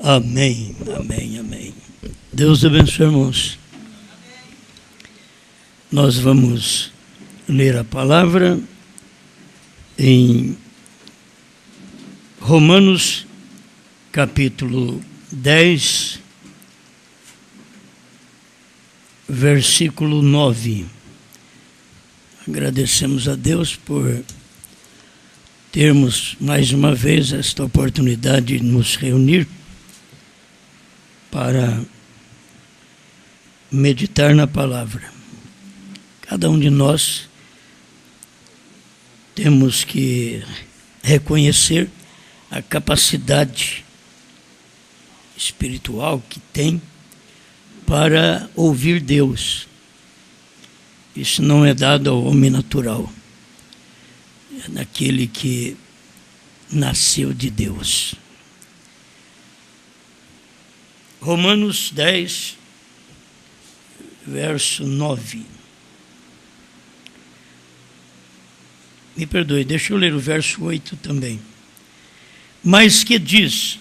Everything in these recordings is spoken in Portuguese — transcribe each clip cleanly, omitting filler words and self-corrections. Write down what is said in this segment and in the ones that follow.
Amém, amém, amém. Deus abençoe, irmãos. Nós vamos ler a palavra em Romanos, capítulo 10, versículo 9. Agradecemos a Deus por termos mais uma vez esta oportunidade de nos reunir para meditar na palavra. Cada um de nós temos que reconhecer a capacidade espiritual que tem para ouvir Deus. Isso não é dado ao homem natural, é daquele que nasceu de Deus. Romanos 10, verso 9. Me perdoe, deixa eu ler o verso 8 também. Mas que diz: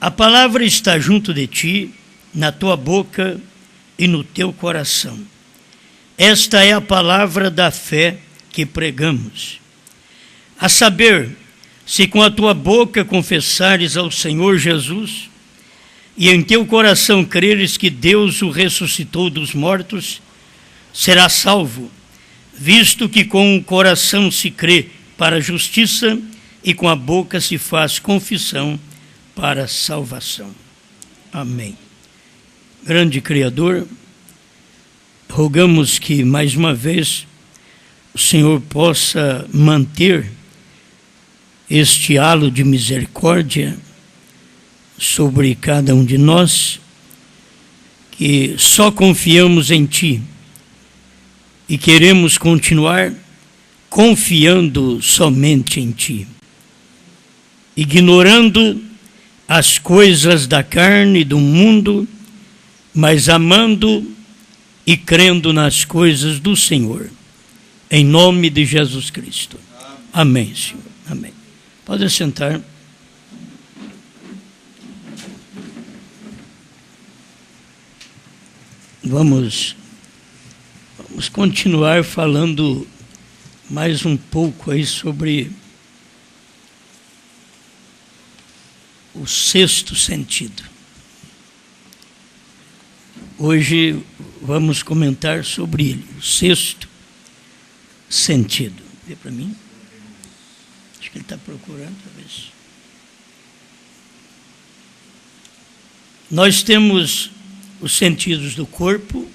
a palavra está junto de ti, na tua boca e no teu coração. Esta é a palavra da fé que pregamos. A saber, se com a tua boca confessares ao Senhor Jesus, e em teu coração creres que Deus o ressuscitou dos mortos, serás salvo, visto que com o coração se crê para a justiça e com a boca se faz confissão para a salvação. Amém. Grande Criador, rogamos que mais uma vez o Senhor possa manter este halo de misericórdia sobre cada um de nós, que só confiamos em Ti e queremos continuar confiando somente em Ti, ignorando as coisas da carne e do mundo, mas amando e crendo nas coisas do Senhor, em nome de Jesus Cristo. Amém, Senhor. Amém. Pode sentar. Vamos continuar falando mais um pouco aí sobre o sexto sentido. Hoje vamos comentar sobre ele, o sexto sentido. Vê para mim? Acho que ele está procurando, talvez. Nós temos os sentidos do corpo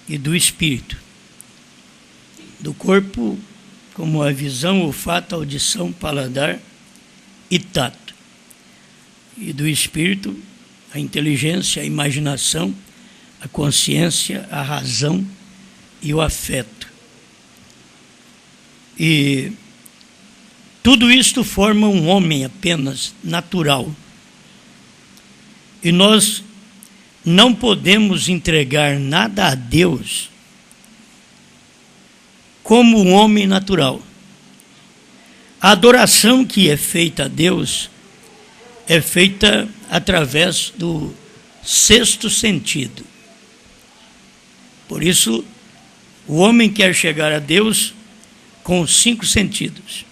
e do espírito. Do corpo, como a visão, olfato, audição, paladar e tato. E do espírito, a inteligência, a imaginação, a consciência, a razão e o afeto. E tudo isto forma um homem apenas natural. E nós não podemos entregar nada a Deus como um homem natural. A adoração que é feita a Deus é feita através do sexto sentido. Por isso, o homem quer chegar a Deus com os 5 sentidos.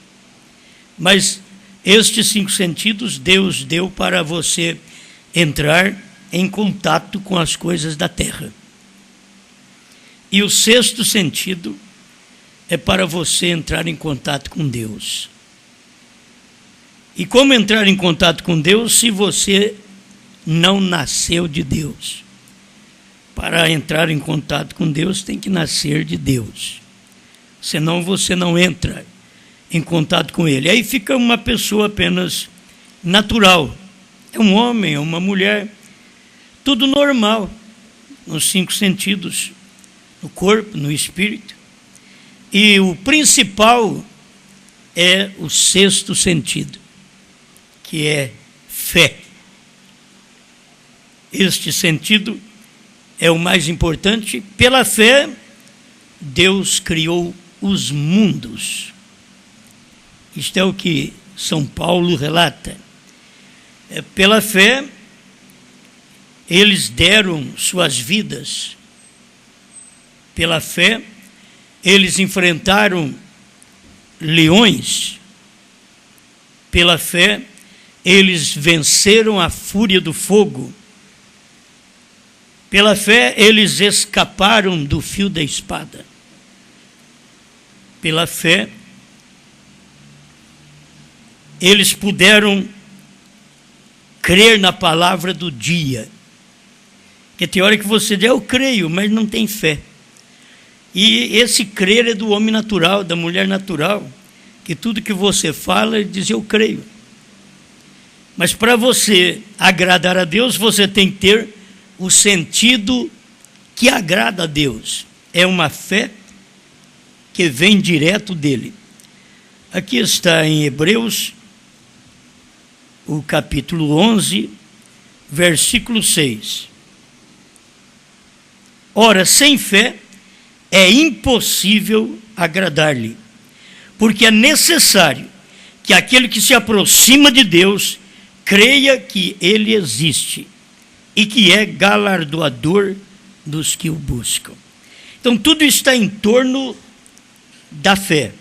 Mas estes 5 sentidos Deus deu para você entrar em contato com as coisas da terra. E o sexto sentido é para você entrar em contato com Deus. E como entrar em contato com Deus se você não nasceu de Deus? Para entrar em contato com Deus tem que nascer de Deus. Senão você não entra em contato com Ele. Aí fica uma pessoa apenas natural. É um homem, é uma mulher, tudo normal, nos 5 sentidos, no corpo, no espírito. E o principal é o sexto sentido, que é fé. Este sentido é o mais importante. Pela fé, Deus criou os mundos. Isto é o que São Paulo relata. Pela fé, eles deram suas vidas. Pela fé, eles enfrentaram leões. Pela fé, eles venceram a fúria do fogo. Pela fé, eles escaparam do fio da espada. Pela fé, eles puderam crer na palavra do dia. Porque tem hora que você diz, eu creio, mas não tem fé. E esse crer é do homem natural, da mulher natural, que tudo que você fala, ele diz, eu creio. Mas para você agradar a Deus, você tem que ter o sentido que agrada a Deus. É uma fé que vem direto dele. Aqui está em Hebreus, o capítulo 11, versículo 6. Ora, sem fé é impossível agradar-lhe, porque é necessário que aquele que se aproxima de Deus creia que ele existe e que é galardoador dos que o buscam. Então, tudo está em torno da fé.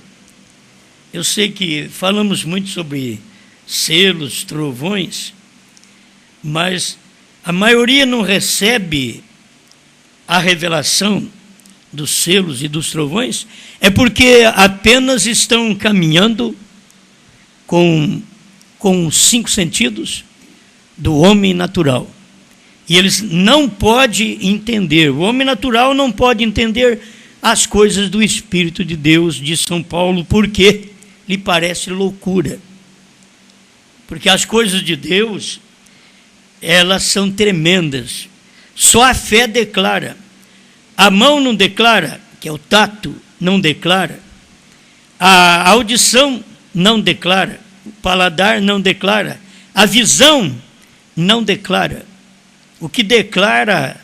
Eu sei que falamos muito sobre selos, trovões, mas a maioria não recebe a revelação dos selos e dos trovões, é porque apenas estão caminhando com os 5 sentidos do homem natural. E eles não podem entender, o homem natural não pode entender as coisas do Espírito de Deus, diz São Paulo, porque lhe parece loucura. Porque as coisas de Deus, elas são tremendas. Só a fé declara. A mão não declara, que é o tato, não declara. A audição não declara. O paladar não declara. A visão não declara. O que declara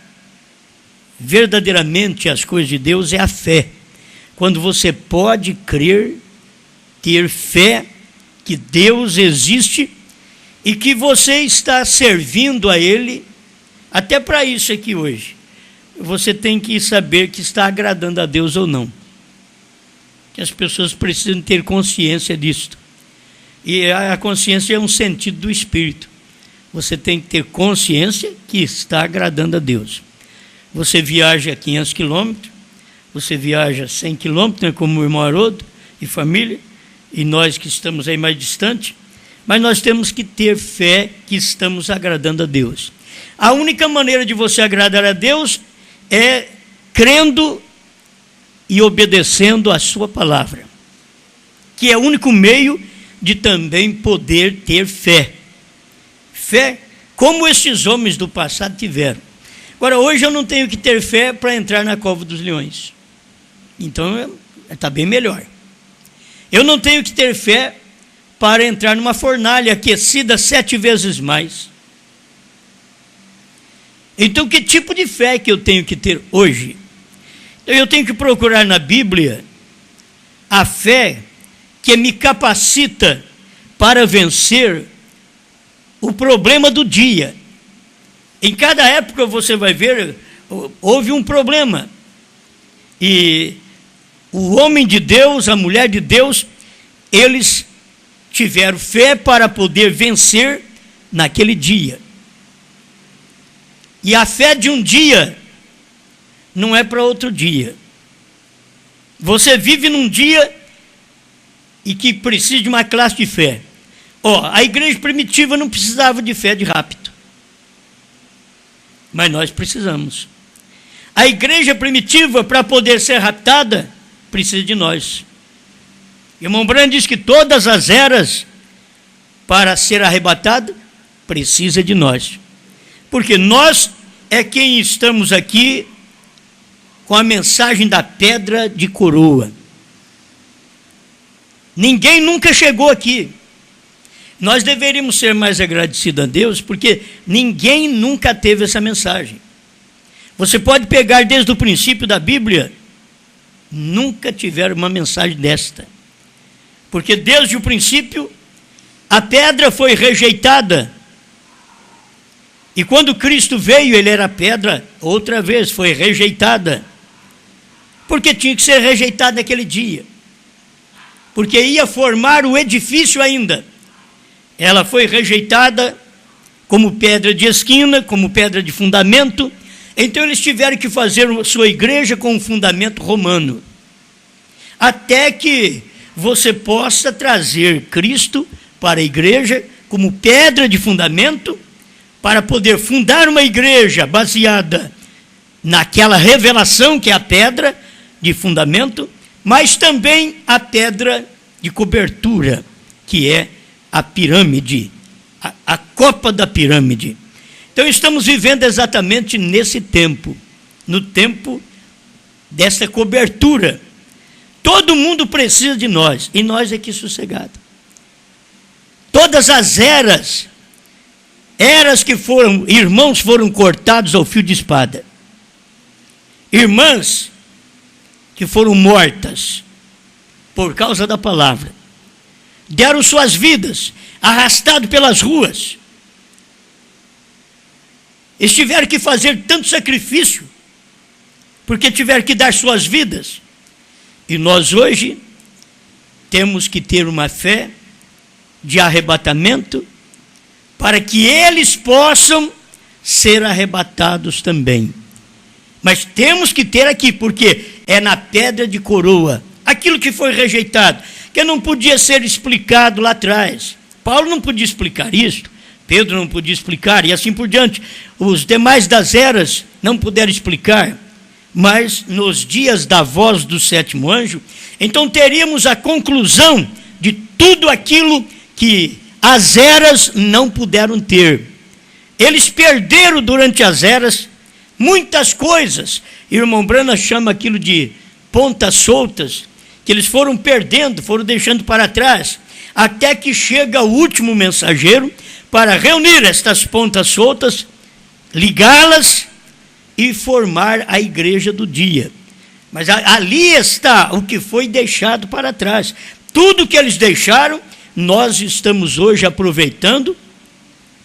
verdadeiramente as coisas de Deus é a fé. Quando você pode crer, ter fé que Deus existe e que você está servindo a Ele, até para isso aqui hoje. Você tem que saber que está agradando a Deus ou não. Que as pessoas precisam ter consciência disto. E a consciência é um sentido do Espírito. Você tem que ter consciência que está agradando a Deus. Você viaja 500 quilômetros, você viaja 100 quilômetros, né, como o irmão Haroldo e família, e nós que estamos aí mais distante, mas nós temos que ter fé que estamos agradando a Deus. A única maneira de você agradar a Deus é crendo e obedecendo a sua palavra, que é o único meio de também poder ter fé. Fé como estes homens do passado tiveram. Agora, hoje eu não tenho que ter fé para entrar na cova dos leões. Então, está bem melhor. Eu não tenho que ter fé para entrar numa fornalha aquecida 7 vezes mais. Então, que tipo de fé que eu tenho que ter hoje? Eu tenho que procurar na Bíblia a fé que me capacita para vencer o problema do dia. Em cada época você vai ver, houve um problema. E o homem de Deus, a mulher de Deus, eles tiveram fé para poder vencer naquele dia. E a fé de um dia não é para outro dia. Você vive num dia e que precisa de uma classe de fé. A igreja primitiva não precisava de fé de rapto. Mas nós precisamos. A igreja primitiva, para poder ser raptada, precisa de nós. Irmão Branham diz que todas as eras, para ser arrebatada, precisa de nós. Porque nós é quem estamos aqui com a mensagem da pedra de coroa. Ninguém nunca chegou aqui. Nós deveríamos ser mais agradecidos a Deus, porque ninguém nunca teve essa mensagem. Você pode pegar desde o princípio da Bíblia, nunca tiveram uma mensagem desta. Porque desde o princípio, a pedra foi rejeitada E quando Cristo veio, ele era pedra, outra vez foi rejeitada. Porque tinha que ser rejeitada naquele dia. Porque ia formar o edifício ainda. Ela foi rejeitada como pedra de esquina, como pedra de fundamento. Então eles tiveram que fazer sua igreja com um fundamento romano. Até que você possa trazer Cristo para a igreja como pedra de fundamento, para poder fundar uma igreja baseada naquela revelação que é a pedra de fundamento, mas também a pedra de cobertura, que é a pirâmide, a copa da pirâmide. Então estamos vivendo exatamente nesse tempo, no tempo dessa cobertura. Todo mundo precisa de nós, e nós aqui sossegados. Todas as eras que foram, irmãos foram cortados ao fio de espada. Irmãs que foram mortas por causa da palavra. Deram suas vidas, arrastados pelas ruas. Eles tiveram que fazer tanto sacrifício, porque tiveram que dar suas vidas. E nós hoje temos que ter uma fé de arrebatamento, para que eles possam ser arrebatados também. Mas temos que ter aqui, porque é na pedra de coroa, aquilo que foi rejeitado, que não podia ser explicado lá atrás. Paulo não podia explicar isso, Pedro não podia explicar, e assim por diante. Os demais das eras não puderam explicar, mas nos dias da voz do sétimo anjo, então teríamos a conclusão de tudo aquilo que as eras não puderam ter. Eles perderam durante as eras muitas coisas. Irmão Branham chama aquilo de pontas soltas, que eles foram perdendo, foram deixando para trás, até que chega o último mensageiro para reunir estas pontas soltas, ligá-las e formar a igreja do dia. Mas ali está o que foi deixado para trás. Tudo que eles deixaram, nós estamos hoje aproveitando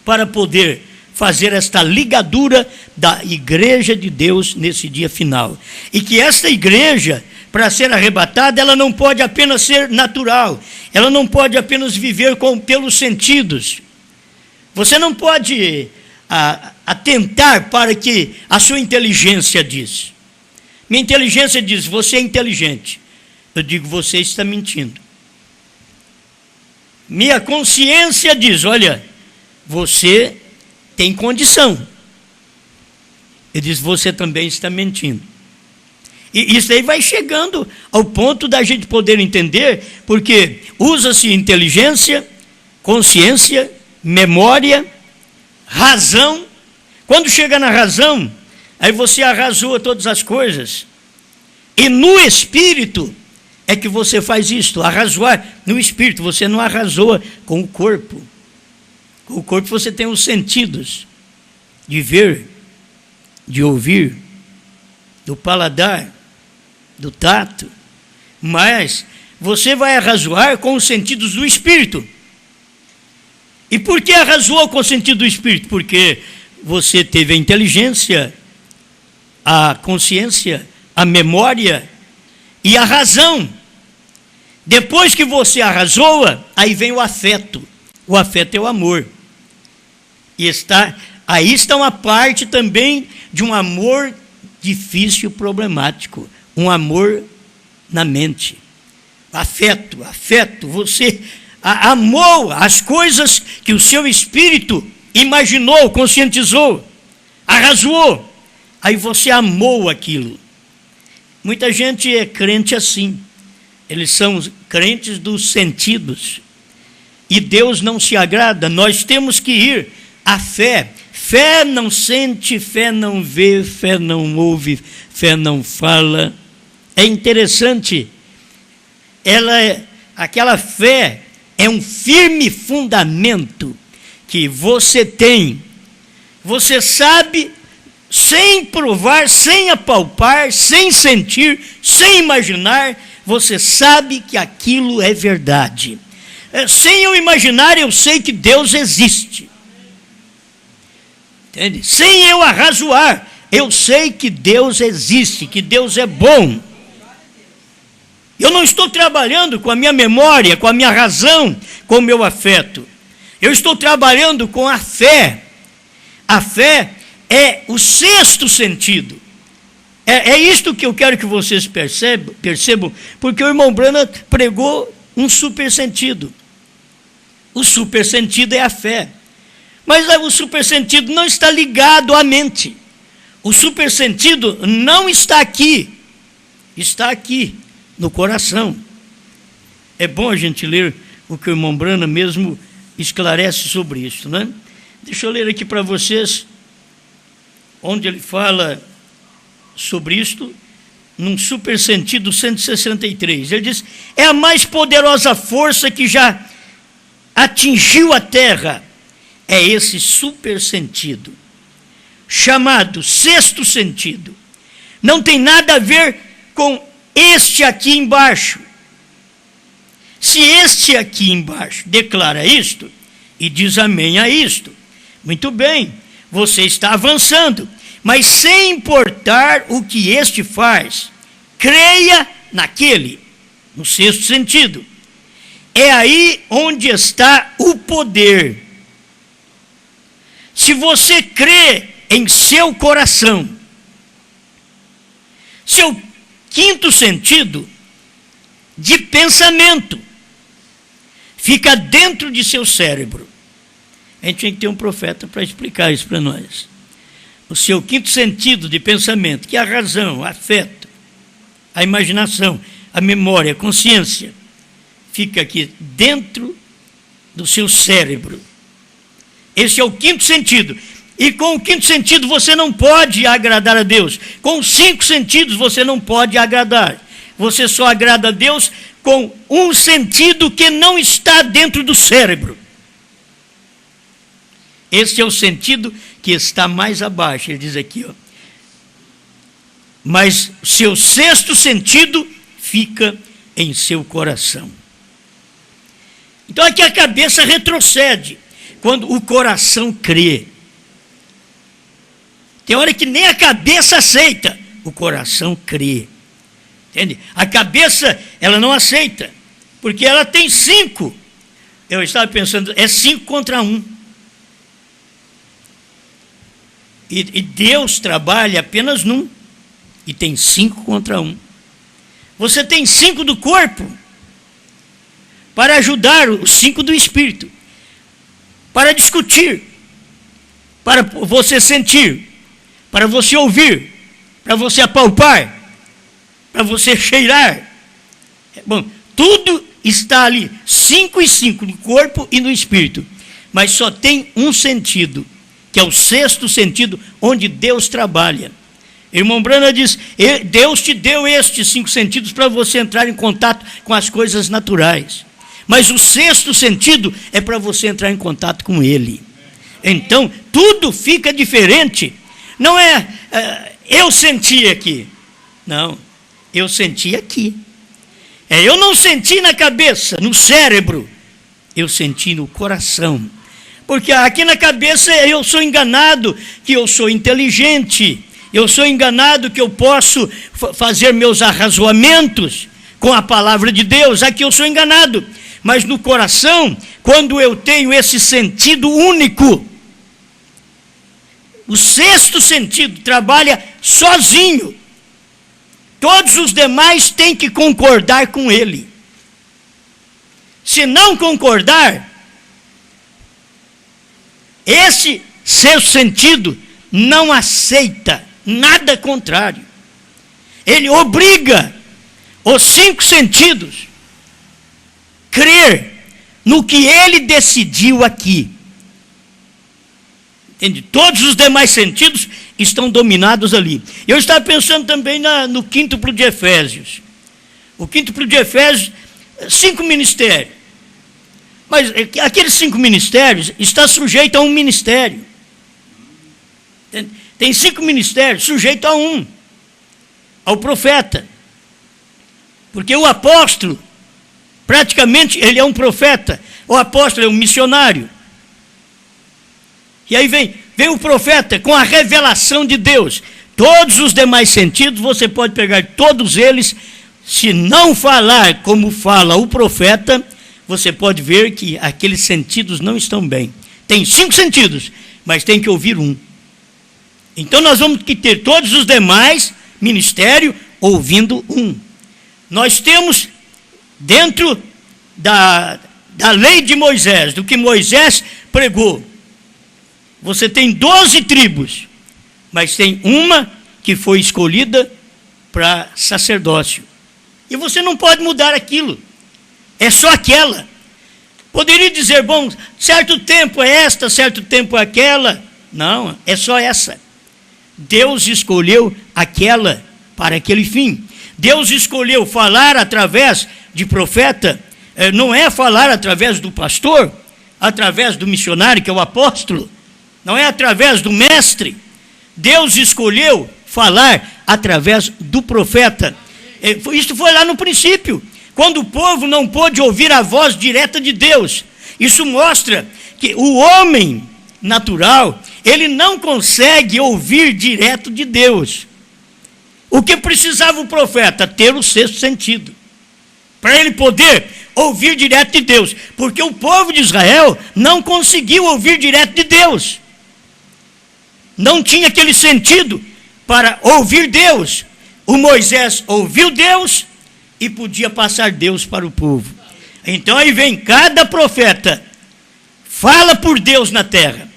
para poder fazer esta ligadura da igreja de Deus nesse dia final. E que esta igreja, para ser arrebatada, ela não pode apenas ser natural, ela não pode apenas viver pelos sentidos. Você não pode atentar para que a sua inteligência diz. Minha inteligência diz, você é inteligente. Eu digo, você está mentindo. Minha consciência diz, olha, você tem condição. Ele diz, você também está mentindo. E isso aí vai chegando ao ponto da gente poder entender, porque usa-se inteligência, consciência, memória, razão. Quando chega na razão, aí você arrazoa todas as coisas. E no espírito é que você faz isto, arrazoar no espírito. Você não arrazoa com o corpo. Com o corpo você tem os sentidos de ver, de ouvir, do paladar, do tato. Mas você vai arrazoar com os sentidos do espírito. E por que arrazoou com o sentido do espírito? Porque você teve a inteligência, a consciência, a memória e a razão. Depois que você arrazoa, aí vem o afeto. O afeto é o amor. E aí está uma parte também de um amor difícil, problemático. Um amor na mente. Afeto, você amou as coisas que o seu espírito imaginou, conscientizou, arrazoou. Aí você amou aquilo. Muita gente é crente assim. Eles são crentes dos sentidos. E Deus não se agrada. Nós temos que ir à fé. Fé não sente, fé não vê, fé não ouve, fé não fala. É interessante. Aquela fé é um firme fundamento que você tem. Você sabe, sem provar, sem apalpar, sem sentir, sem imaginar, você sabe que aquilo é verdade. Sem eu imaginar, eu sei que Deus existe. Entende? Sem eu arrazoar, eu sei que Deus existe, que Deus é bom. Eu não estou trabalhando com a minha memória, com a minha razão, com o meu afeto. Eu estou trabalhando com a fé. A fé é o sexto sentido. É isto que eu quero que vocês percebam, porque o irmão Branham pregou um super sentido. O super sentido é a fé. Mas o super sentido não está ligado à mente. O super sentido não está aqui. Está aqui, no coração. É bom a gente ler o que o irmão Branham mesmo esclarece sobre isso, né? Deixa eu ler aqui para vocês, onde ele fala sobre isto, num super sentido 163. Ele diz: é a mais poderosa força que já atingiu a terra. É esse super sentido, chamado sexto sentido. Não tem nada a ver com este aqui embaixo. Se este aqui embaixo declara isto e diz amém a isto, muito bem, você está avançando, mas sem importar o que este faz, creia naquele, no sexto sentido. É aí onde está o poder. Se você crê em seu coração, seu quinto sentido de pensamento fica dentro de seu cérebro. A gente tem que ter um profeta para explicar isso para nós. O seu quinto sentido de pensamento, que é a razão, o afeto, a imaginação, a memória, a consciência, fica aqui dentro do seu cérebro. Esse é o quinto sentido. E com o quinto sentido você não pode agradar a Deus. Com os 5 sentidos você não pode agradar. Você só agrada a Deus com um sentido que não está dentro do cérebro. Esse é o sentido que está mais abaixo. Ele diz aqui, ó. Mas seu sexto sentido fica em seu coração. Então aqui a cabeça retrocede quando o coração crê. Tem hora que nem a cabeça aceita, o coração crê. Entende? A cabeça, ela não aceita, porque ela tem 5. Eu estava pensando, é 5 contra 1. E Deus trabalha apenas num, e tem 5 contra 1. Você tem 5 do corpo, para ajudar os 5 do espírito, para discutir, para você sentir, para você ouvir, para você apalpar, para você cheirar. Bom, tudo está ali, 5 e 5, no corpo e no espírito. Mas só tem um sentido, que é o sexto sentido, onde Deus trabalha. Irmão Branham diz, Deus te deu estes 5 sentidos para você entrar em contato com as coisas naturais. Mas o sexto sentido é para você entrar em contato com Ele. Então, tudo fica diferente. Não é, eu senti aqui. Não, eu senti aqui. Eu não senti na cabeça, no cérebro. Eu senti no coração. Porque aqui na cabeça eu sou enganado que eu sou inteligente. Eu sou enganado que eu posso fazer meus arrazoamentos com a palavra de Deus. Aqui eu sou enganado. Mas no coração, quando eu tenho esse sentido único, o sexto sentido trabalha sozinho. Todos os demais têm que concordar com ele. Se não concordar, esse sexto sentido não aceita nada contrário. Ele obriga os 5 sentidos crer no que ele decidiu aqui. Entende? Todos os demais sentidos estão dominados ali. Eu estava pensando também no quíntuplo de Efésios. O quíntuplo de Efésios, 5 ministérios. Mas aqueles 5 ministérios está sujeito a um ministério. Entende? Tem 5 ministérios sujeito a um, ao profeta. Porque o apóstolo, praticamente, ele é um profeta. O apóstolo é um missionário. E aí vem Vem o profeta com a revelação de Deus. Todos os demais sentidos, você pode pegar todos eles. Se não falar como fala o profeta, você pode ver que aqueles sentidos não estão bem. Tem 5 sentidos, mas tem que ouvir um. Então nós vamos ter todos os demais ministérios ouvindo um. Nós temos dentro da lei de Moisés, do que Moisés pregou, você tem 12 tribos, mas tem uma que foi escolhida para sacerdócio. E você não pode mudar aquilo. É só aquela. Poderia dizer, bom, certo tempo é esta, certo tempo é aquela. Não, é só essa. Deus escolheu aquela para aquele fim. Deus escolheu falar através de profeta, não é falar através do pastor, através do missionário, que é o apóstolo, não é através do mestre. Deus escolheu falar através do profeta. Isso foi lá no princípio, quando o povo não pôde ouvir a voz direta de Deus. Isso mostra que o homem natural, ele não consegue ouvir direto de Deus. O que precisava o profeta? Ter o 6º sentido, para ele poder ouvir direto de Deus, porque o povo de Israel não conseguiu ouvir direto de Deus. Não tinha aquele sentido para ouvir Deus. O Moisés ouviu Deus e podia passar Deus para o povo. Então aí vem cada profeta, fala por Deus na terra.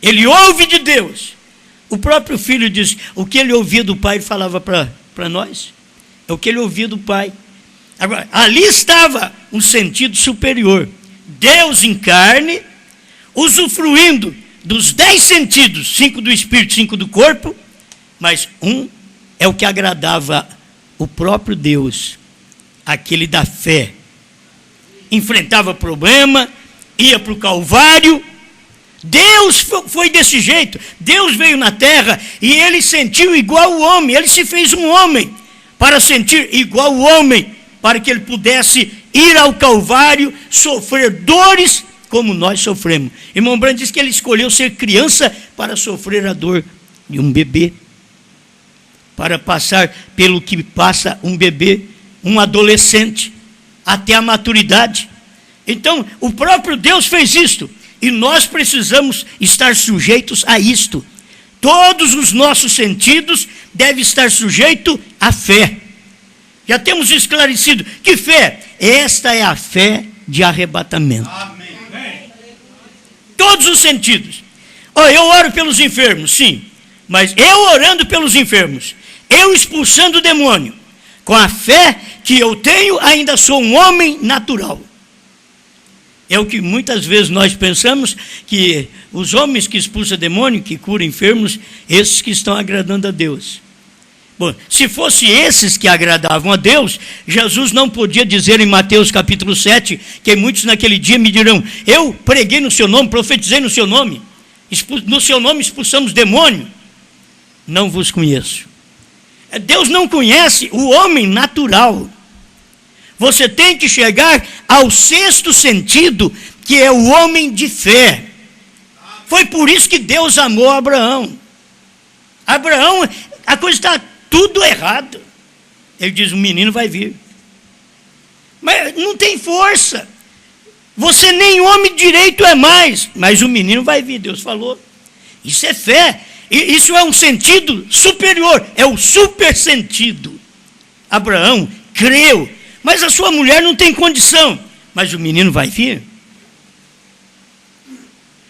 Ele ouve de Deus. O próprio filho diz, o que ele ouvia do pai, ele falava para nós. É o que ele ouvia do pai. Agora, ali estava um sentido superior. Deus em carne, usufruindo dos 10 sentidos, 5 do espírito, 5 do corpo, mas um é o que agradava o próprio Deus, aquele da fé. Enfrentava problema, ia para o Calvário. Deus foi desse jeito. Deus veio na terra e ele sentiu igual o homem. Ele se fez um homem para sentir igual o homem, para que ele pudesse ir ao Calvário, sofrer dores como nós sofremos. Irmão Brandt diz que ele escolheu ser criança para sofrer a dor de um bebê, para passar pelo que passa um bebê, um adolescente, até a maturidade. Então, o próprio Deus fez isto, e nós precisamos estar sujeitos a isto. Todos os nossos sentidos devem estar sujeitos à fé. Já temos esclarecido que fé? Esta é a fé de arrebatamento. Amém. Todos os sentidos. Eu oro pelos enfermos, sim, mas eu orando pelos enfermos, eu expulsando o demônio, com a fé que eu tenho, ainda sou um homem natural. É o que muitas vezes nós pensamos, que os homens que expulsam demônio, que curam enfermos, esses que estão agradando a Deus. Bom, se fosse esses que agradavam a Deus, Jesus não podia dizer em Mateus capítulo 7, que muitos naquele dia me dirão, eu preguei no seu nome, profetizei no seu nome, no seu nome expulsamos demônio. Não vos conheço. Deus não conhece o homem natural. Você tem que chegar ao 6º sentido, que é o homem de fé. Foi por isso que Deus amou Abraão. Abraão, a coisa está tudo errado. Ele diz, o menino vai vir. Mas não tem força. Você nem homem direito é mais. Mas o menino vai vir, Deus falou. Isso é fé. Isso é um sentido superior. É o super sentido. Abraão creu. Mas a sua mulher não tem condição. Mas o menino vai vir.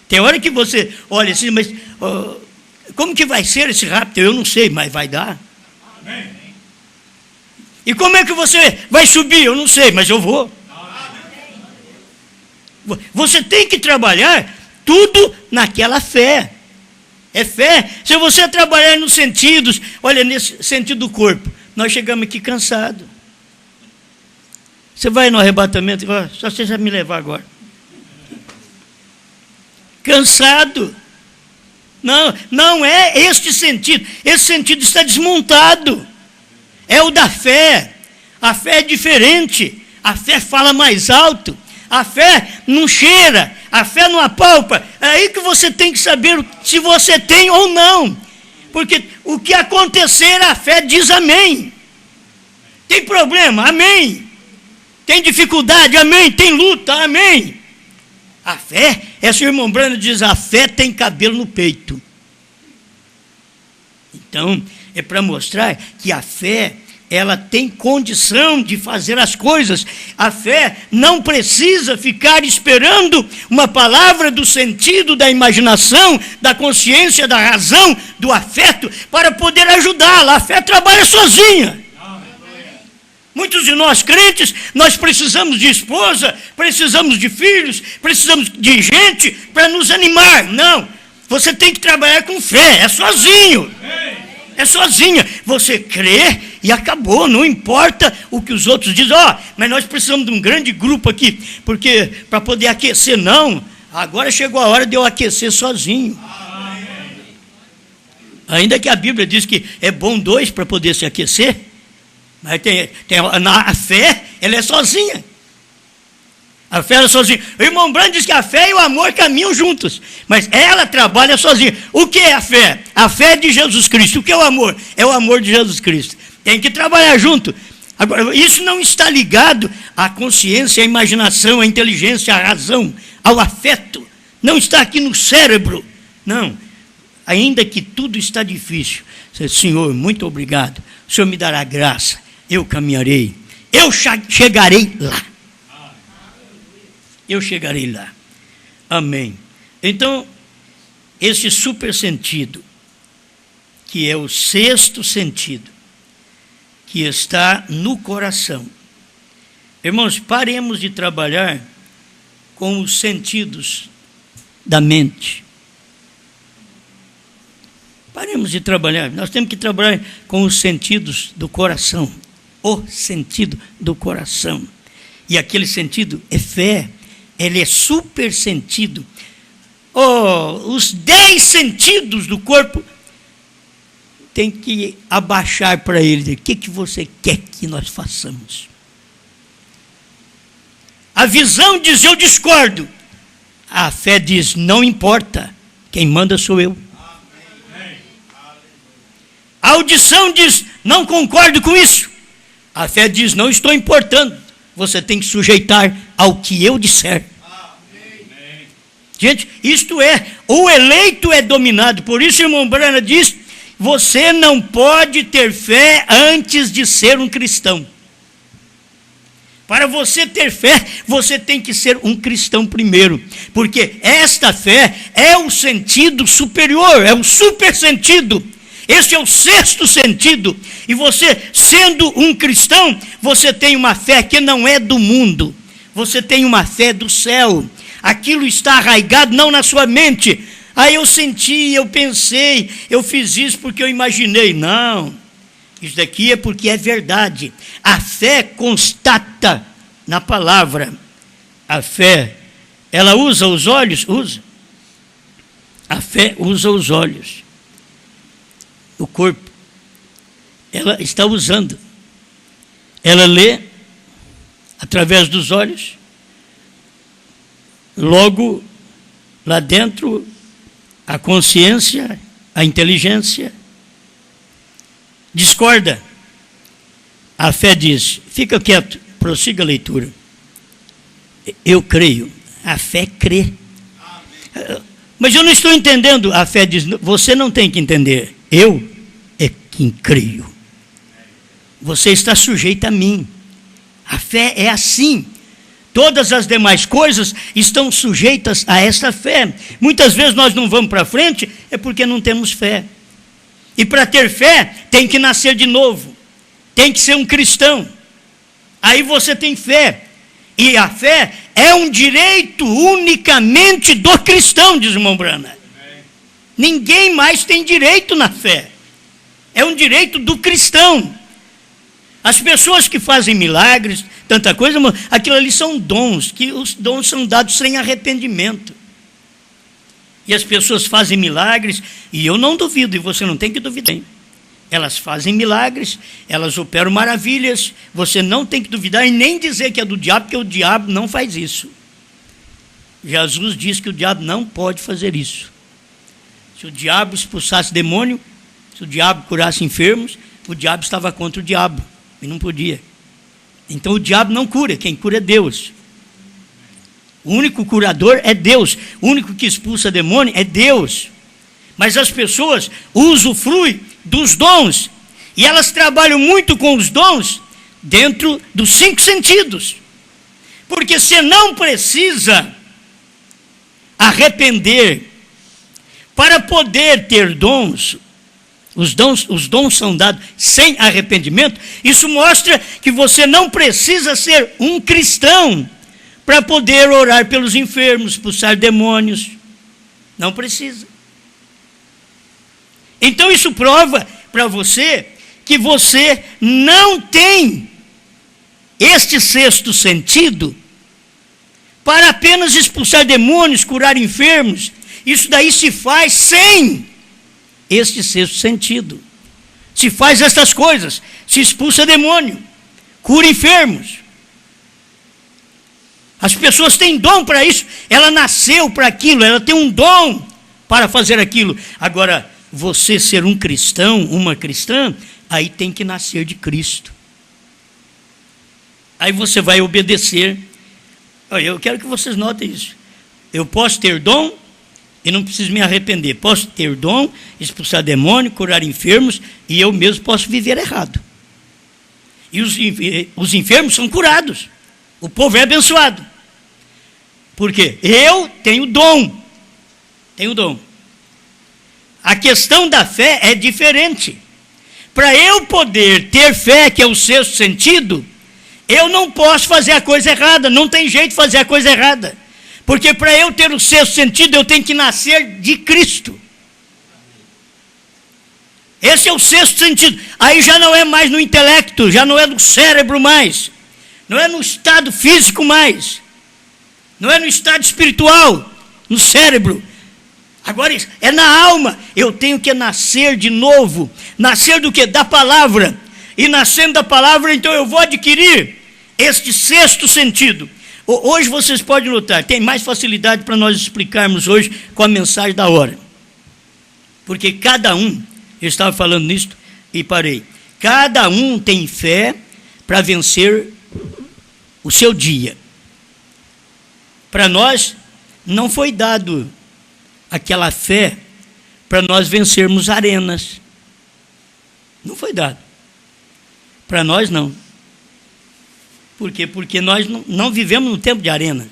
Tem hora que você olha assim, mas como que vai ser esse rapto? Eu não sei, mas vai dar. Amém. E como é que você vai subir? Eu não sei, mas eu vou. Amém. Você tem que trabalhar tudo naquela fé. É fé. Se você trabalhar nos sentidos, olha, nesse sentido do corpo, nós chegamos aqui cansados. Você vai no arrebatamento e só você já me levar agora. Cansado. Não é este sentido. Esse sentido está desmontado. É o da fé. A fé é diferente. A fé fala mais alto. A fé não cheira. a fé não apalpa. É aí que você tem que saber se você tem ou não. Porque o que acontecer, a fé diz amém. Tem problema? Amém. Tem dificuldade? Amém. Tem luta? Amém. A fé, esse irmão Brando diz, a fé tem cabelo no peito. Então, é para mostrar que a fé, ela tem condição de fazer as coisas. A fé não precisa ficar esperando uma palavra do sentido, da imaginação, da consciência, da razão, do afeto, para poder ajudá-la. A fé trabalha sozinha. Muitos de nós crentes, nós precisamos de esposa, precisamos de filhos, precisamos de gente para nos animar. Não, você tem que trabalhar com fé, é sozinho. É sozinha. Você crê e acabou, não importa o que os outros dizem. Mas nós precisamos de um grande grupo aqui, porque para poder aquecer, não. Agora chegou a hora de eu aquecer sozinho. Ainda que a Bíblia diz que é bom dois para poder se aquecer, mas a fé, ela é sozinha. A fé é sozinha. O irmão Brando diz que a fé e o amor caminham juntos, mas ela trabalha sozinha. O que é a fé? A fé é de Jesus Cristo. O que é o amor? É o amor de Jesus Cristo. Tem que trabalhar junto. Agora, isso não está ligado à consciência, à imaginação, à inteligência, à razão, ao afeto. Não está aqui no cérebro. Não. Ainda que tudo está difícil. Senhor, muito obrigado. O Senhor me dará graça. Eu caminharei. Eu chegarei lá. Eu chegarei lá. Amém. Então, esse super sentido, que é o sexto sentido, que está no coração. Irmãos, paremos de trabalhar com os sentidos da mente. Paremos de trabalhar. Nós temos que trabalhar com os sentidos do coração. O sentido do coração. E aquele sentido é fé. Ele é super sentido. Os 10 sentidos do corpo tem que abaixar para ele. O que você quer que nós façamos? A visão diz, eu discordo. A fé diz, não importa. Quem manda sou eu. A audição diz, não concordo com isso. A fé diz, não estou importando. Você tem que sujeitar ao que eu disser. Amém. Gente, isto é, o eleito é dominado. Por isso, irmão Brana diz, você não pode ter fé antes de ser um cristão. Para você ter fé, você tem que ser um cristão primeiro. Porque esta fé é o sentido superior, é o super sentido. Esse é o sexto sentido. E você, sendo um cristão, você tem uma fé que não é do mundo. Você tem uma fé do céu. Aquilo está arraigado não na sua mente. Eu senti, eu pensei, eu fiz isso porque eu imaginei. Não. Isso daqui é porque é verdade. A fé constata na palavra. A fé, ela usa os olhos? Usa. A fé usa os olhos. O corpo, ela está usando. Ela lê através dos olhos. Logo, lá dentro, a consciência, a inteligência, discorda. A fé diz, fica quieto, prossiga a leitura. Eu creio. A fé crê. Mas eu não estou entendendo. A fé diz, você não tem que entender. Eu é quem creio. Você está sujeito a mim. A fé é assim. Todas as demais coisas estão sujeitas a essa fé. Muitas vezes nós não vamos para frente, é porque não temos fé. E para ter fé, tem que nascer de novo. Tem que ser um cristão. Aí você tem fé. E a fé é um direito unicamente do cristão, diz o irmão Brana. Ninguém mais tem direito na fé. É um direito do cristão. As pessoas que fazem milagres, tanta coisa, aquilo ali são dons, que os dons são dados sem arrependimento. E as pessoas fazem milagres, e eu não duvido, e você não tem que duvidar. Elas fazem milagres, elas operam maravilhas, você não tem que duvidar e nem dizer que é do diabo, porque o diabo não faz isso. Jesus disse que o diabo não pode fazer isso. Se o diabo expulsasse demônio, se o diabo curasse enfermos, o diabo estava contra o diabo e não podia. Então o diabo não cura, quem cura é Deus. O único curador é Deus, o único que expulsa demônio é Deus. Mas as pessoas usufruem dos dons, e elas trabalham muito com os dons dentro dos 5 sentidos. Porque você não precisa arrepender para poder ter dons. Os dons são dados sem arrependimento. Isso mostra que você não precisa ser um cristão para poder orar pelos enfermos, expulsar demônios. Não precisa. Então isso prova para você que você não tem este 6º sentido para apenas expulsar demônios, curar enfermos. Isso daí se faz sem este 6º sentido. Se faz estas coisas, se expulsa demônio, cura enfermos. As pessoas têm dom para isso, ela nasceu para aquilo, ela tem um dom para fazer aquilo. Agora, você ser um cristão, uma cristã, aí tem que nascer de Cristo. Aí você vai obedecer. Eu quero que vocês notem isso. Eu posso ter dom e não preciso me arrepender. Posso ter dom, expulsar demônio, curar enfermos, e eu mesmo posso viver errado. E os enfermos são curados. O povo é abençoado. Por quê? Eu tenho dom. Tenho dom. A questão da fé é diferente. Para eu poder ter fé, que é o 6º sentido, eu não posso fazer a coisa errada, não tem jeito de fazer a coisa errada. Porque para eu ter o 6º sentido, eu tenho que nascer de Cristo. Esse é o 6º sentido. Aí já não é mais no intelecto, já não é no cérebro mais, não é no estado físico mais, não é no estado espiritual, no cérebro. Agora é na alma. Eu tenho que nascer de novo. Nascer do quê? Da palavra. E nascendo da palavra, então eu vou adquirir este 6º sentido. Hoje vocês podem notar, tem mais facilidade para nós explicarmos hoje com a mensagem da hora. Porque cada um, eu estava falando nisto e parei, cada um tem fé para vencer o seu dia. Para nós, não foi dado aquela fé para nós vencermos arenas. Não foi dado. Para nós, não. Por quê? Porque nós não vivemos no tempo de arena.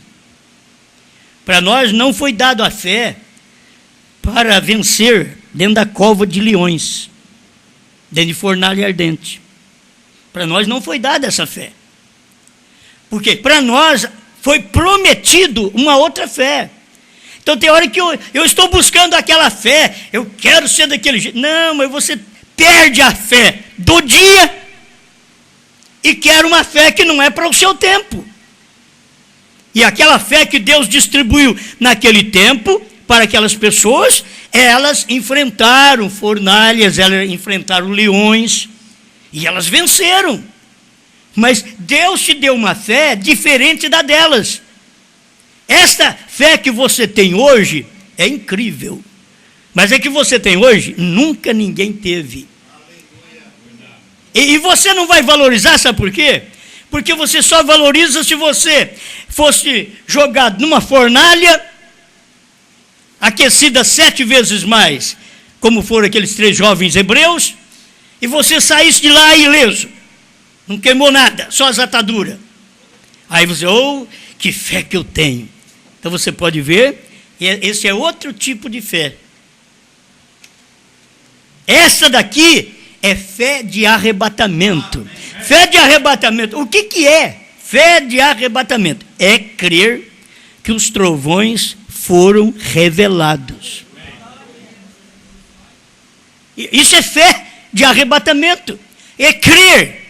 Para nós não foi dado a fé para vencer dentro da cova de leões, dentro de fornalha ardente. Para nós não foi dada essa fé. Porque para nós foi prometido uma outra fé. Então tem hora que eu estou buscando aquela fé, eu quero ser daquele jeito. Não, mas você perde a fé do dia e quer uma fé que não é para o seu tempo. E aquela fé que Deus distribuiu naquele tempo para aquelas pessoas, elas enfrentaram fornalhas, elas enfrentaram leões, e elas venceram. Mas Deus te deu uma fé diferente da delas. Esta fé que você tem hoje é incrível, mas a que você tem hoje, nunca ninguém teve. E você não vai valorizar, sabe por quê? Porque você só valoriza se você fosse jogado numa fornalha, aquecida 7 vezes mais, como foram aqueles 3 jovens hebreus, e você saísse de lá ileso, não queimou nada, só as ataduras. Aí você, que fé que eu tenho. Então você pode ver, esse é outro tipo de fé. Essa daqui é fé de arrebatamento. Fé de arrebatamento. O que é fé de arrebatamento? É crer que os trovões foram revelados. Isso é fé de arrebatamento. É crer.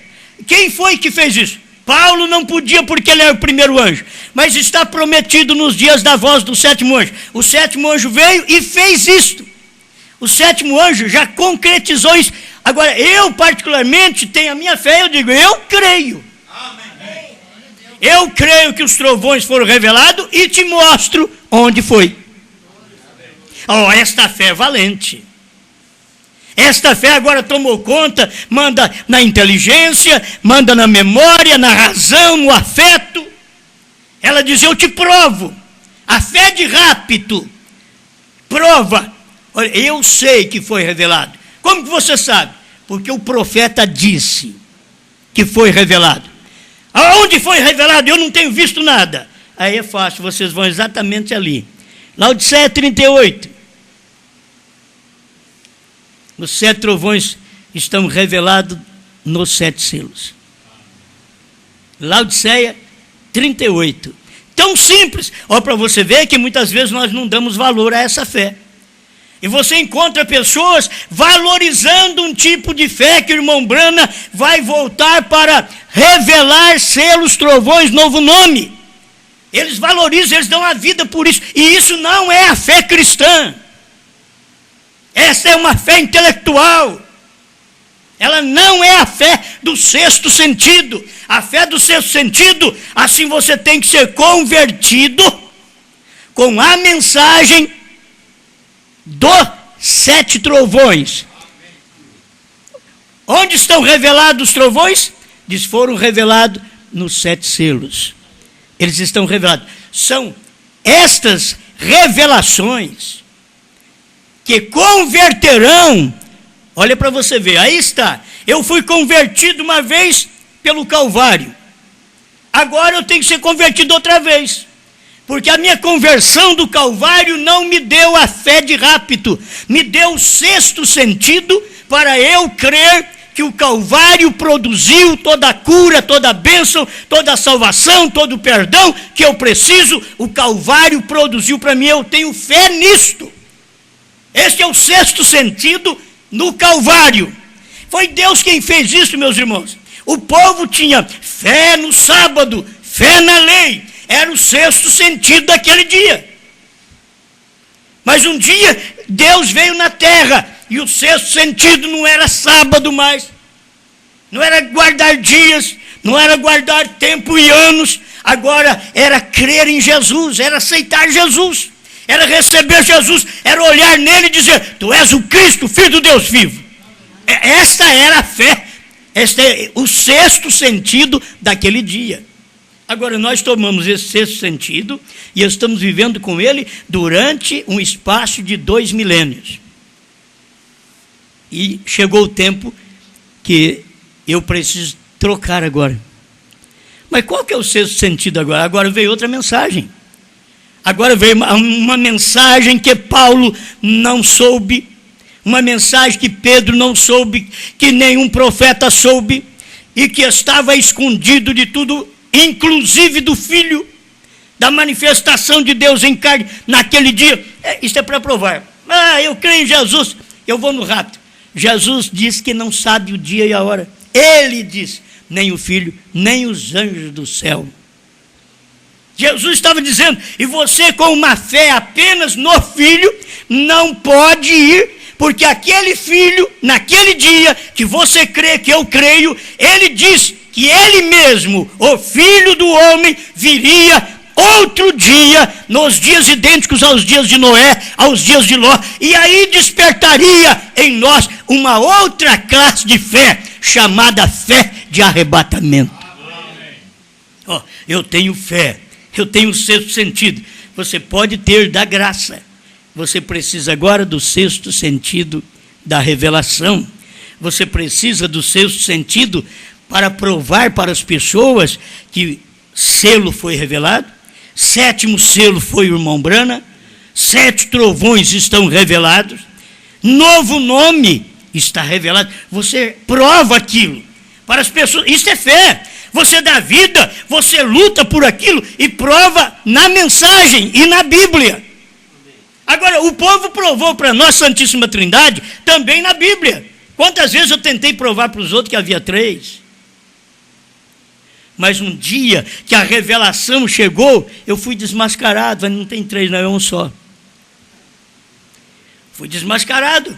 Quem foi que fez isso? Paulo não podia porque ele era o primeiro anjo. Mas está prometido nos dias da voz do 7º anjo. O 7º anjo veio e fez isto. O 7º anjo já concretizou isso. Agora, eu particularmente tenho a minha fé, eu digo, eu creio. Amém. Eu creio que os trovões foram revelados e te mostro Onde foi? Oh, esta fé é valente. Esta fé agora tomou conta, manda na inteligência, manda na memória, na razão, no afeto. Ela diz, eu te provo. A fé de Rápido prova. Olha, eu sei que foi revelado. Como que você sabe? Porque o profeta disse que foi revelado. Aonde foi revelado? Eu não tenho visto nada. Aí é fácil, vocês vão exatamente ali. Laodiceia 38. Os 7 trovões estão revelados nos 7 selos. Laodiceia 38. Tão simples. Ó, para você ver que muitas vezes nós não damos valor a essa fé. E você encontra pessoas valorizando um tipo de fé que o irmão Brana vai voltar para revelar selos, trovões, novo nome. Eles valorizam, eles dão a vida por isso. E isso não é a fé cristã. Essa é uma fé intelectual. Ela não é a fé do sexto sentido. A fé do sexto sentido, assim você tem que ser convertido com a mensagem dos 7 trovões. Onde estão revelados os trovões? Diz, foram revelados nos 7 selos. Eles estão revelados. São estas revelações que converterão. Olha para você ver, aí está. Eu fui convertido uma vez pelo Calvário. Agora eu tenho que ser convertido outra vez. Porque a minha conversão do Calvário não me deu a fé de Rápido. Me deu o sexto sentido para eu crer que o Calvário produziu toda a cura, toda a bênção, toda a salvação, todo o perdão que eu preciso. O Calvário produziu para mim, eu tenho fé nisto. Este é o sexto sentido no Calvário. Foi Deus quem fez isso, meus irmãos. O povo tinha fé no sábado, fé na lei. Era o sexto sentido daquele dia. Mas um dia, Deus veio na terra, e o sexto sentido não era sábado mais. Não era guardar dias, não era guardar tempo e anos. Agora era crer em Jesus, era aceitar Jesus. Era receber Jesus, era olhar nele e dizer, tu és o Cristo, Filho do Deus vivo. Esta era a fé, este é o sexto sentido daquele dia. Agora nós tomamos esse sexto sentido e estamos vivendo com ele durante um espaço de 2 milênios. E chegou o tempo que eu preciso trocar agora. Mas qual que é o sexto sentido agora? Agora veio outra mensagem. Agora veio uma mensagem que Paulo não soube, uma mensagem que Pedro não soube, que nenhum profeta soube, e que estava escondido de tudo, inclusive do Filho, da manifestação de Deus em carne, naquele dia. Isso é para provar. Eu creio em Jesus, eu vou no Rápido. Jesus disse que não sabe o dia e a hora. Ele disse, nem o Filho, nem os anjos do céu. Jesus estava dizendo, e você com uma fé apenas no Filho, não pode ir, porque aquele Filho, naquele dia que você crê, que eu creio, ele diz que ele mesmo, o Filho do homem, viria outro dia, nos dias idênticos aos dias de Noé, aos dias de Ló, e aí despertaria em nós uma outra classe de fé, chamada fé de arrebatamento. Eu tenho fé. Eu tenho o sexto sentido. Você pode ter da graça. Você precisa agora do sexto sentido da revelação. Você precisa do sexto sentido para provar para as pessoas que selo foi revelado. 7º selo foi o irmão Brana. 7 trovões estão revelados. Novo nome está revelado. Você prova aquilo para as pessoas. Isso é fé. Você dá vida, você luta por aquilo e prova na mensagem e na Bíblia. Agora, o povo provou para nós, Santíssima Trindade, também na Bíblia. Quantas vezes eu tentei provar para os outros que havia 3? Mas um dia que a revelação chegou, eu fui desmascarado. Mas não tem 3, não, é um só. Fui desmascarado.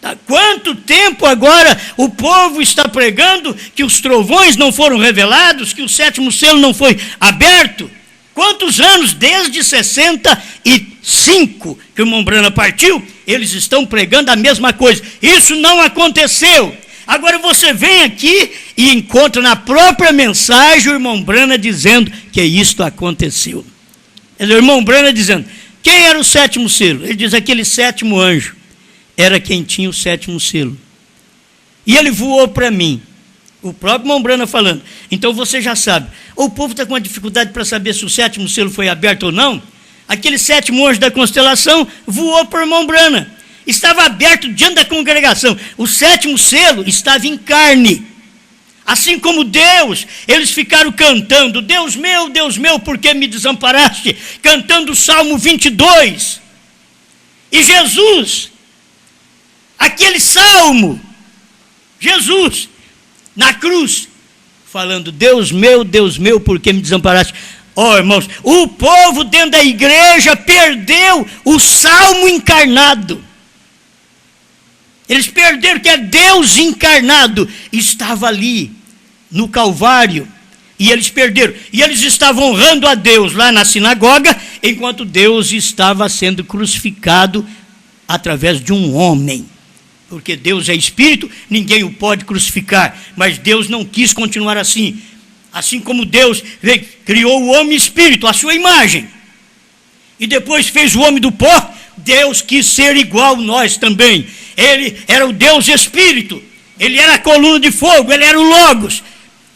Há quanto tempo agora o povo está pregando que os trovões não foram revelados, que o 7º selo não foi aberto? Quantos anos? Desde 65 que o irmão Brana partiu, eles estão pregando a mesma coisa. Isso não aconteceu. Agora você vem aqui e encontra na própria mensagem o irmão Brana dizendo que isto aconteceu. O irmão Brana dizendo, quem era o sétimo selo? Ele diz, aquele sétimo anjo era quem tinha o sétimo selo. E ele voou para mim. O próprio irmão Brana falando. Então você já sabe. O povo está com uma dificuldade para saber se o sétimo selo foi aberto ou não. Aquele sétimo anjo da constelação voou para o irmão Brana. Estava aberto diante da congregação. O sétimo selo estava em carne. Assim como Deus, eles ficaram cantando, Deus meu, por que me desamparaste? Cantando o Salmo 22. E Jesus, aquele salmo, Jesus, na cruz, falando, Deus meu, por que me desamparaste? Ó, irmãos, o povo dentro da igreja perdeu o salmo encarnado. Eles perderam que é Deus encarnado, estava ali, no Calvário, e eles perderam. E eles estavam honrando a Deus lá na sinagoga, enquanto Deus estava sendo crucificado através de um homem. Porque Deus é espírito, ninguém o pode crucificar. Mas Deus não quis continuar assim. Assim como Deus criou o homem espírito, a sua imagem, e depois fez o homem do pó, Deus quis ser igual a nós também. Ele era o Deus espírito, ele era a coluna de fogo, ele era o Logos,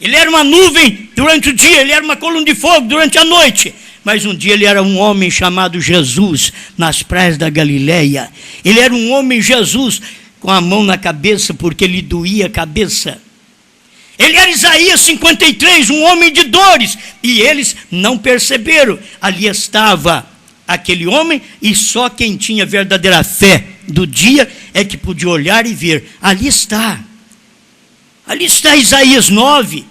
ele era uma nuvem durante o dia, ele era uma coluna de fogo durante a noite. Mas um dia ele era um homem chamado Jesus, nas praias da Galileia. Ele era um homem Jesus, com a mão na cabeça, porque lhe doía a cabeça. Ele era Isaías 53, um homem de dores, e eles não perceberam. Ali estava aquele homem, e só quem tinha verdadeira fé do dia é que podia olhar e ver. Ali está Isaías 9,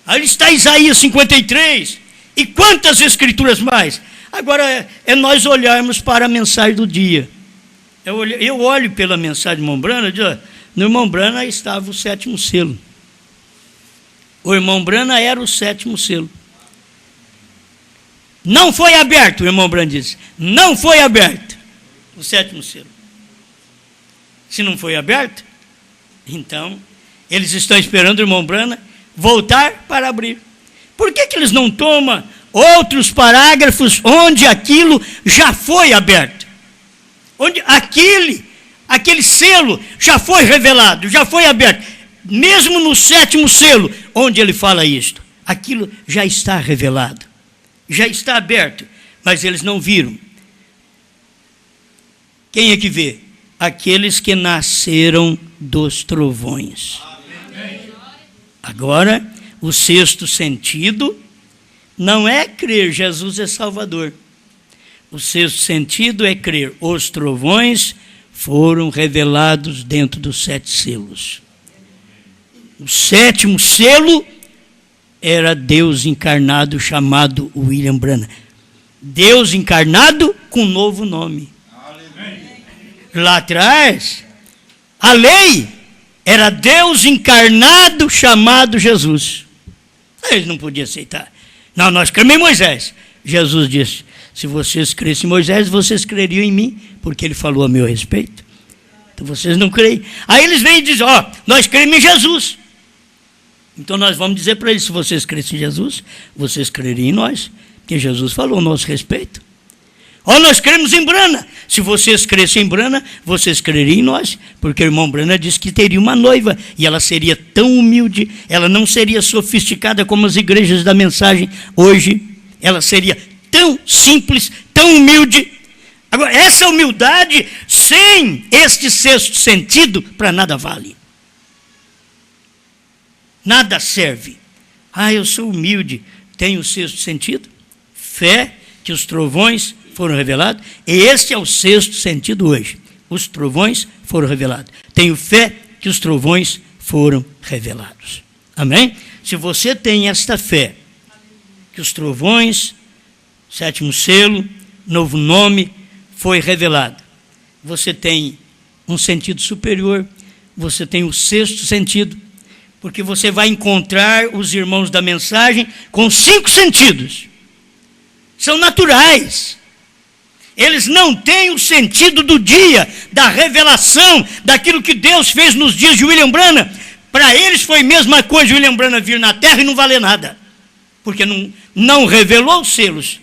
ali está Isaías 53, e quantas escrituras mais? Agora é nós olharmos para a mensagem do dia. Eu olho pela mensagem do irmão Brana e digo, no irmão Brana estava o sétimo selo. O irmão Brana era o sétimo selo. Não foi aberto, o irmão Brana disse. Não foi aberto o sétimo selo. Se não foi aberto, então eles estão esperando o irmão Brana voltar para abrir. Por que eles não tomam outros parágrafos onde aquilo já foi aberto? Onde aquele selo já foi revelado, já foi aberto. Mesmo no sétimo selo, onde ele fala isto, aquilo já está revelado, já está aberto, mas eles não viram. Quem é que vê? Aqueles que nasceram dos trovões. Agora, o sexto sentido não é crer Jesus é Salvador. O sexto sentido é crer os trovões foram revelados dentro dos 7 selos. O sétimo selo era Deus encarnado, chamado William Branham. Deus encarnado com um novo nome. Lá atrás, a lei era Deus encarnado, chamado Jesus. Eles não podiam aceitar. Não, nós cremos em Moisés. Jesus disse, se vocês crescem em Moisés, vocês creriam em mim, porque ele falou a meu respeito. Então vocês não creem. Aí eles vêm e dizem, nós cremos em Jesus. Então nós vamos dizer para eles, se vocês crescem em Jesus, vocês creriam em nós, porque Jesus falou a nosso respeito. Nós cremos em Brana. Se vocês crescem em Brana, vocês creriam em nós, porque o irmão Brana disse que teria uma noiva, e ela seria tão humilde, ela não seria sofisticada como as igrejas da mensagem hoje, ela seria tão simples, tão humilde. Agora, essa humildade, sem este sexto sentido, para nada vale. Nada serve. Eu sou humilde, tenho o sexto sentido, fé que os trovões foram revelados, e este é o sexto sentido hoje. Os trovões foram revelados. Tenho fé que os trovões foram revelados. Amém? Se você tem esta fé, que os trovões, sétimo selo, novo nome, foi revelado, você tem um sentido superior, você tem o sexto sentido, porque você vai encontrar os irmãos da mensagem com 5 sentidos. são naturais. Eles não têm o sentido do dia, da revelação, daquilo que Deus fez nos dias de William Branham. Para eles foi a mesma coisa William Branham vir na terra e não valer nada. Porque não revelou selos,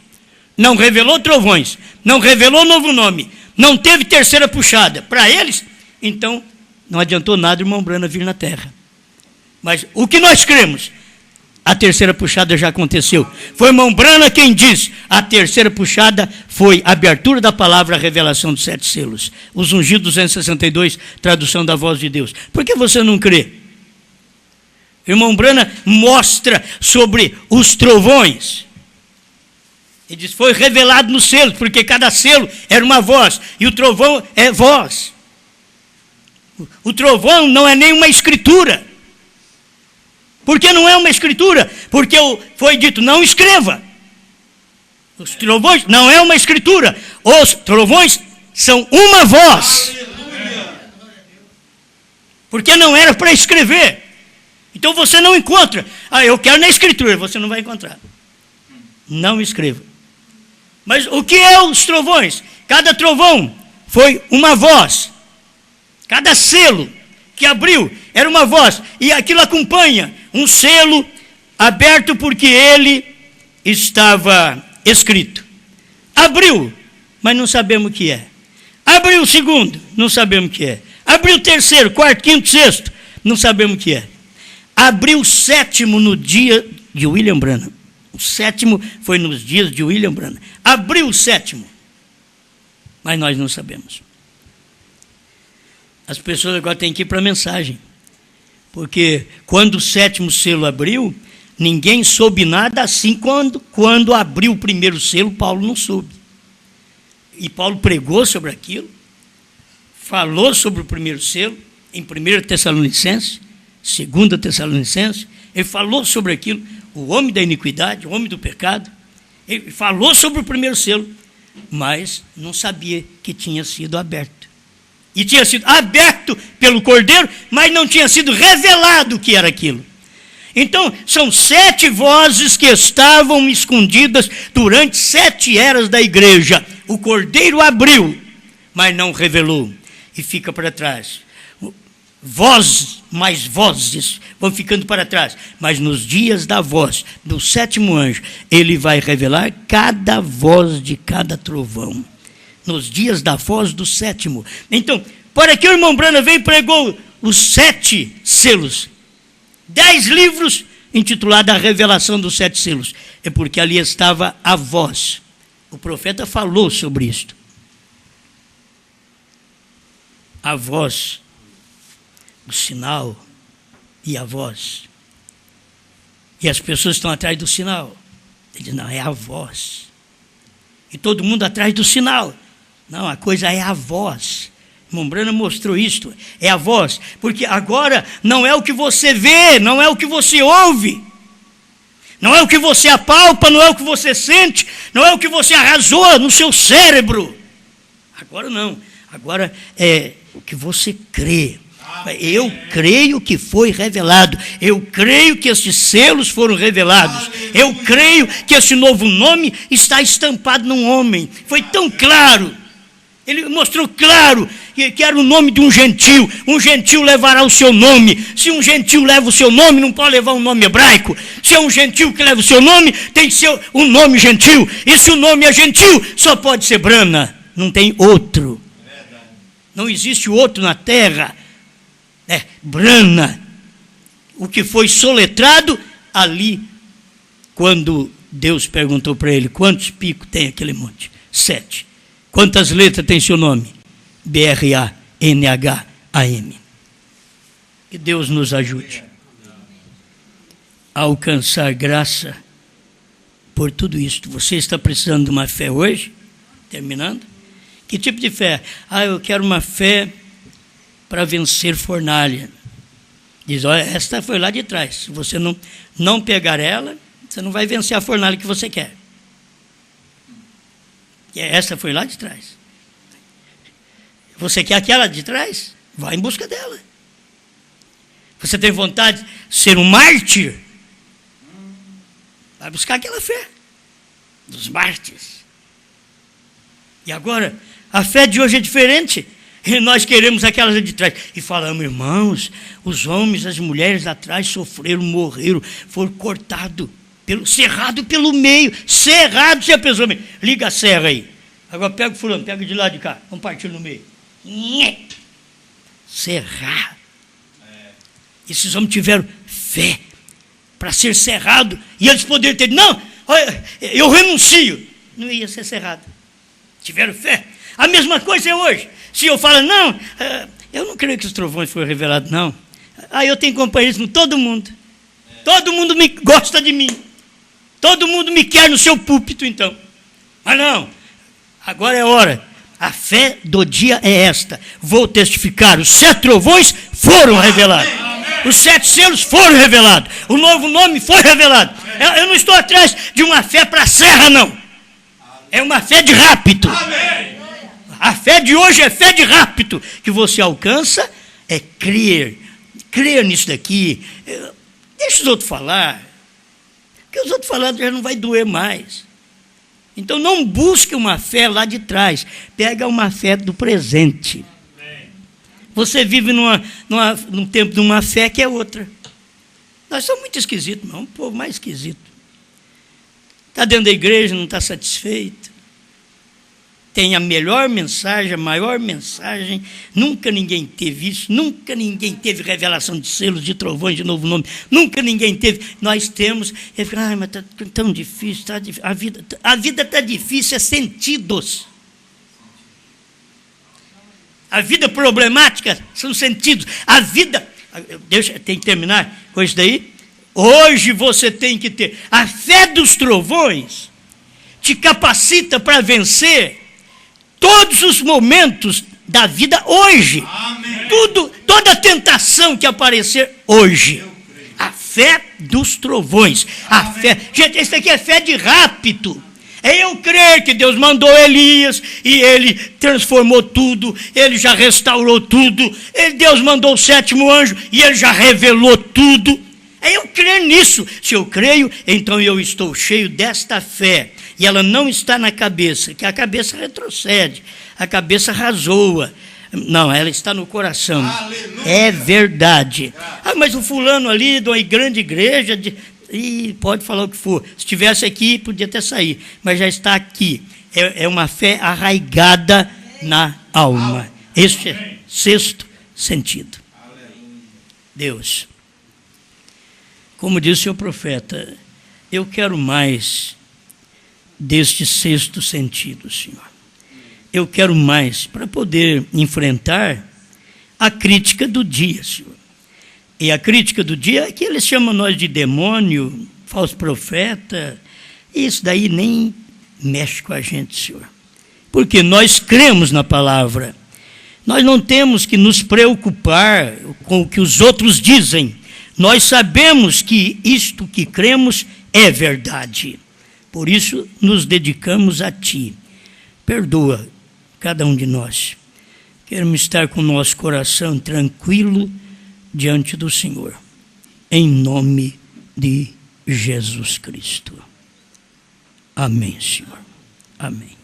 não revelou trovões, não revelou novo nome, não teve terceira puxada. Para eles, então, não adiantou nada o irmão Branham vir na terra. Mas o que nós cremos? A terceira puxada já aconteceu. Foi o irmão Branham quem disse. A terceira puxada foi a abertura da palavra, a revelação dos 7 selos. Os ungidos 262, tradução da voz de Deus. Por que você não crê? O irmão Branham mostra sobre os trovões. Ele diz, foi revelado nos selos, porque cada selo era uma voz. E o trovão é voz. O trovão não é nem uma escritura. Por que não é uma escritura? Porque foi dito, não escreva. Os trovões não é uma escritura. Os trovões são uma voz. Porque não era para escrever. Então você não encontra. Eu quero na escritura. Você não vai encontrar. Não escreva. Mas o que é os trovões? Cada trovão foi uma voz. Cada selo que abriu era uma voz. E aquilo acompanha um selo aberto porque ele estava escrito. Abriu, mas não sabemos o que é. Abriu o segundo, não sabemos o que é. Abriu o terceiro, quarto, quinto, sexto, não sabemos o que é. Abriu o sétimo no dia de William Branham. O sétimo foi nos dias de William Branham. Abriu o sétimo, mas nós não sabemos. As pessoas agora têm que ir para a mensagem. Porque quando o sétimo selo abriu, ninguém soube nada, assim quando abriu o primeiro selo, Paulo não soube. E Paulo pregou sobre aquilo, falou sobre o primeiro selo, em 1 Tessalonicenses, 2 Tessalonicenses, ele falou sobre aquilo, o homem da iniquidade, o homem do pecado, ele falou sobre o primeiro selo, mas não sabia que tinha sido aberto. E tinha sido aberto pelo Cordeiro, mas não tinha sido revelado o que era aquilo. Então, são 7 vozes que estavam escondidas durante 7 eras da igreja. O Cordeiro abriu, mas não revelou. E fica para trás. Vozes, mais vozes vão ficando para trás. Mas nos dias da voz, do 7º anjo, ele vai revelar cada voz de cada trovão. Nos dias da voz do 7º. Então, para que o irmão Branham veio e pregou os 7 selos, 10 livros intitulados A Revelação dos 7 Selos, é porque ali estava a voz. O profeta falou sobre isto. A voz, o sinal e a voz. E as pessoas estão atrás do sinal. Ele diz, não, é a voz. E todo mundo atrás do sinal. Não, a coisa é a voz. O irmão Branham mostrou isto. É a voz. Porque agora não é o que você vê, não é o que você ouve. Não é o que você apalpa, não é o que você sente, não é o que você arrasou no seu cérebro. Agora não. Agora é o que você crê. Eu creio que foi revelado. Eu creio que esses selos foram revelados. Eu creio que esse novo nome está estampado num homem. Foi tão claro. Ele mostrou claro que era o nome de um gentil. Um gentil levará o seu nome. Se um gentil leva o seu nome, não pode levar um nome hebraico. Se é um gentil que leva o seu nome, tem que ser um nome gentil. E se o nome é gentil, só pode ser Branham. Não tem outro. Não existe outro na terra. É Branham. O que foi soletrado ali, quando Deus perguntou para ele, quantos picos tem aquele monte? 7. Quantas letras tem seu nome? B-R-A-N-H-A-M. Que Deus nos ajude a alcançar graça por tudo isto. Você está precisando de uma fé hoje? Terminando? Que tipo de fé? Eu quero uma fé para vencer fornalha. Diz, olha, esta foi lá de trás. Se você não pegar ela, você não vai vencer a fornalha que você quer. E essa foi lá de trás. Você quer aquela de trás? Vai em busca dela. Você tem vontade de ser um mártir? Vai buscar aquela fé. dos mártires. E agora, a fé de hoje é diferente. E nós queremos aquelas de trás. E falamos, irmãos, os homens, as mulheres lá atrás sofreram, morreram, foram cortados, cerrado pelo meio. Cerrado, você pensou, liga a serra aí. Agora pega o fulano, pega de lá de cá, vamos partir no meio. Cerrar. Esses homens tiveram fé para ser cerrado. E eles poderiam ter, não, eu renuncio. Não ia ser cerrado. Tiveram fé. A mesma coisa é hoje. Se eu falo, não, eu não creio que os trovões foram revelados, não. Eu tenho companheirismo com todo mundo. Todo mundo gosta de mim. Todo mundo me quer no seu púlpito, então. Mas não, agora é hora. A fé do dia é esta. Vou testificar, os 7 trovões foram revelados. Os 7 selos foram revelados. O novo nome foi revelado. Eu não estou atrás de uma fé para a serra, não. É uma fé de rápido. A fé de hoje é fé de rápido. Que você alcança é crer. Crer nisso daqui. Deixa os outros falar. Porque os outros falar já não vai doer mais. Então não busque uma fé lá de trás. Pega uma fé do presente. Você vive num tempo de uma fé que é outra. Nós somos muito esquisitos, irmão. Um povo mais esquisito. Está dentro da igreja, não está satisfeito. Tem a melhor mensagem, a maior mensagem. Nunca ninguém teve isso. Nunca ninguém teve revelação de selos, de trovões, de novo nome. Nunca ninguém teve. Nós temos. Mas está tão difícil. A vida está difícil, é sentidos. A vida problemática são sentidos. A vida... tem que terminar com isso daí. Hoje você tem que ter. A fé dos trovões te capacita para vencer todos os momentos da vida hoje. Toda tentação que aparecer hoje. A fé dos trovões. A fé. Gente, isso aqui é fé de rápido. É eu crer que Deus mandou Elias e ele transformou tudo, ele já restaurou tudo, Deus mandou o 7º anjo e ele já revelou tudo. É eu crer nisso. Se eu creio, então eu estou cheio desta fé. E ela não está na cabeça, que a cabeça retrocede, a cabeça razoa. Não, ela está no coração. Aleluia. É verdade. Mas o fulano ali de uma grande igreja... E pode falar o que for. Se estivesse aqui, podia até sair. Mas já está aqui. É uma fé arraigada na alma. Este é 6º sentido. Deus. Como disse o profeta, eu quero mais deste 6º sentido, Senhor. Eu quero mais para poder enfrentar a crítica do dia, Senhor. E a crítica do dia é que eles chamam nós de demônio, falso profeta. Isso daí nem mexe com a gente, Senhor. Porque nós cremos na palavra. Nós não temos que nos preocupar com o que os outros dizem. Nós sabemos que isto que cremos é verdade. Por isso nos dedicamos a Ti. Perdoa cada um de nós. Queremos estar com o nosso coração tranquilo diante do Senhor, em nome de Jesus Cristo. Amém, Senhor. Amém.